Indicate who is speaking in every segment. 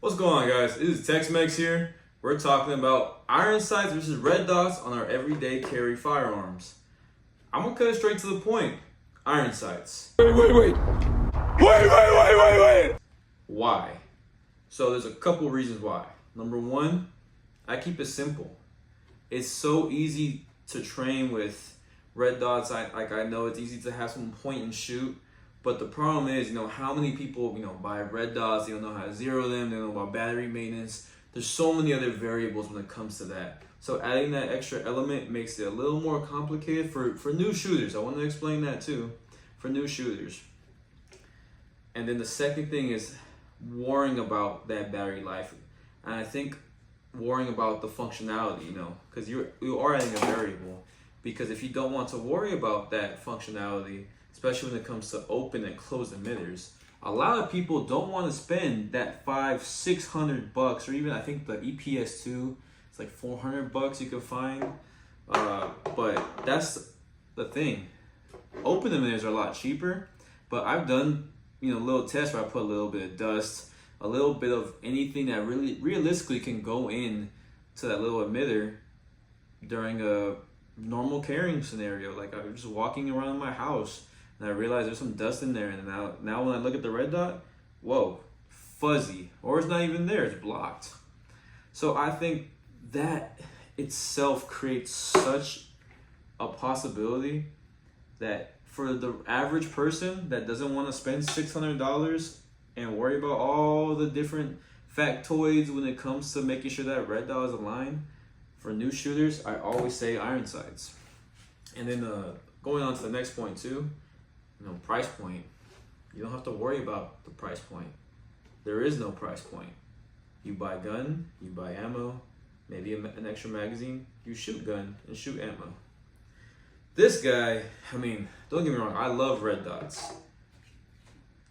Speaker 1: What's going on, guys? This is Tex-Mex here. We're talking about iron sights versus red dots on our everyday carry firearms. I'm gonna cut it straight to the point. Iron sights.
Speaker 2: Wait.
Speaker 1: Why? So there's a couple reasons why. Number one, I keep it simple. It's so easy to train with red dots. I know it's easy to have someone point and shoot. But the problem is, how many people, buy red dots, they don't know how to zero them, they don't know about battery maintenance. There's so many other variables when it comes to that. So adding that extra element makes it a little more complicated for new shooters. I want to explain that too, for new shooters. And then the second thing is worrying about that battery life. And I think worrying about the functionality, because you are adding a variable. Because if you don't want to worry about that functionality, especially when it comes to open and closed emitters, a lot of people don't want to spend that $500-600, or even I think the EPS2, it's like $400 you can find. But that's the thing. Open emitters are a lot cheaper, but I've done little tests where I put a little bit of dust, a little bit of anything that really realistically can go in to that little emitter during a normal carrying scenario. Like I was just walking around my house and I realized there's some dust in there, and now when I look at the red dot, whoa, fuzzy, or it's not even there, it's blocked. So I think that itself creates such a possibility that for the average person that doesn't want to spend $600 and worry about all the different factoids when it comes to making sure that red dot is aligned, for new shooters, I always say iron sights. And then going on to the next point too, price point. You don't have to worry about the price point. There is no price point. You buy gun, you buy ammo, maybe an extra magazine, you shoot gun and shoot ammo. This guy, don't get me wrong, I love red dots.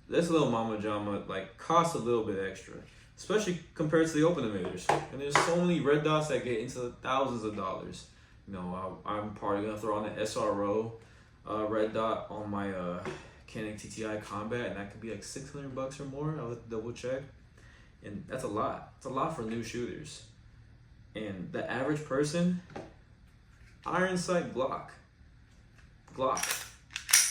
Speaker 1: This little mama jama costs a little bit extra, especially compared to the open emitters. And there's so many red dots that get into the thousands of dollars. I'm probably gonna throw on an SRO red dot on my Canon TTI Combat, and that could be like $600 or more. I'll have to double check. And that's a lot. It's a lot for new shooters. And the average person, iron sight Glock.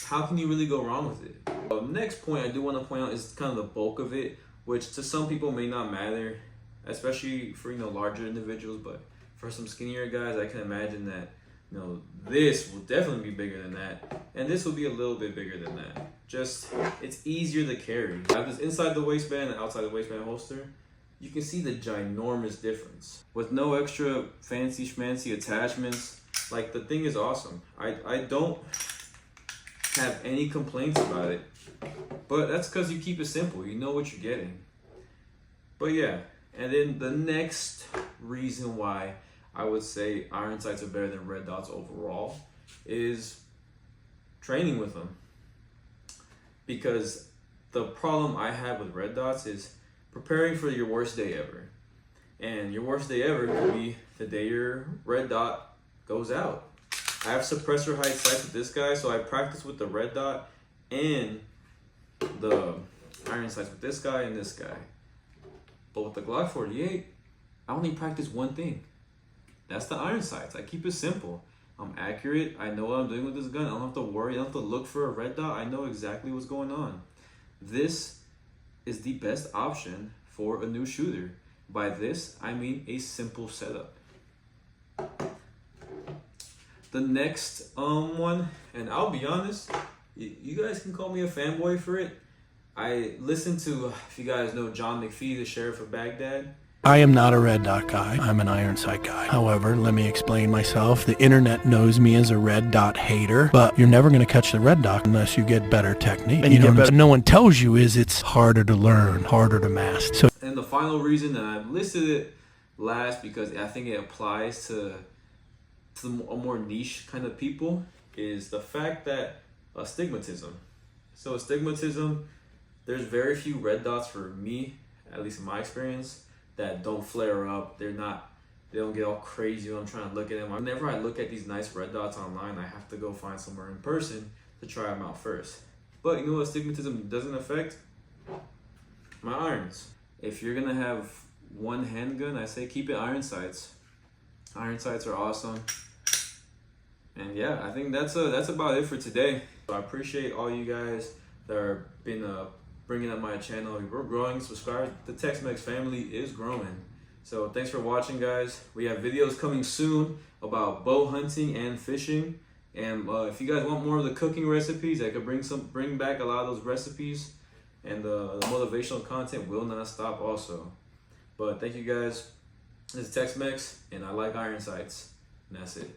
Speaker 1: How can you really go wrong with it? The next point I do want to point out is kind of the bulk of it, which to some people may not matter, especially for larger individuals. But for some skinnier guys, I can imagine that this will definitely be bigger than that, and this will be a little bit bigger than that. Just, it's easier to carry. I have this inside the waistband and outside the waistband holster. You can see the ginormous difference with no extra fancy schmancy attachments. The thing is awesome. I don't have any complaints about it, but that's because you keep it simple. You know what you're getting. But yeah, and then the next reason why I would say iron sights are better than red dots overall is training with them. Because the problem I have with red dots is preparing for your worst day ever. And your worst day ever could be the day your red dot goes out. I have suppressor height sights with this guy, so I practice with the red dot and the iron sights with this guy and this guy. But with the Glock 48, I only practice one thing. That's the iron sights. I keep it simple. I'm accurate. I know what I'm doing with this gun. I don't have to worry. I don't have to look for a red dot. I know exactly what's going on. This is the best option for a new shooter. By this, I mean a simple setup. The next one, and I'll be honest, you guys can call me a fanboy for it. I listen to, if you guys know John McPhee, the sheriff of Baghdad.
Speaker 2: I am not a red dot guy. I'm an iron sight guy. However, let me explain myself. The internet knows me as a red dot hater, but you're never going to catch the red dot unless you get better technique. And no one tells you is it's harder to learn, harder to master.
Speaker 1: And the final reason that I've listed it last, because I think it applies to a more niche kind of people, is the fact that astigmatism. So astigmatism, there's very few red dots for me, at least in my experience, that don't flare up. They don't get all crazy when I'm trying to look at them. Whenever I look at these nice red dots online, I have to go find somewhere in person to try them out first. But what astigmatism doesn't affect? My irons. if you're gonna have one handgun, I say keep it iron sights. Iron sights are awesome. And yeah, I think that's about it for today. So I appreciate all you guys that are been bringing up my channel. We're growing subscribers. The Tex-Mex family is growing. So thanks for watching, guys. We have videos coming soon about bow hunting and fishing. And if you guys want more of the cooking recipes, I could bring back a lot of those recipes. And the motivational content will not stop also. But thank you guys. This is Tex-Mex, and I like iron sights. And that's it.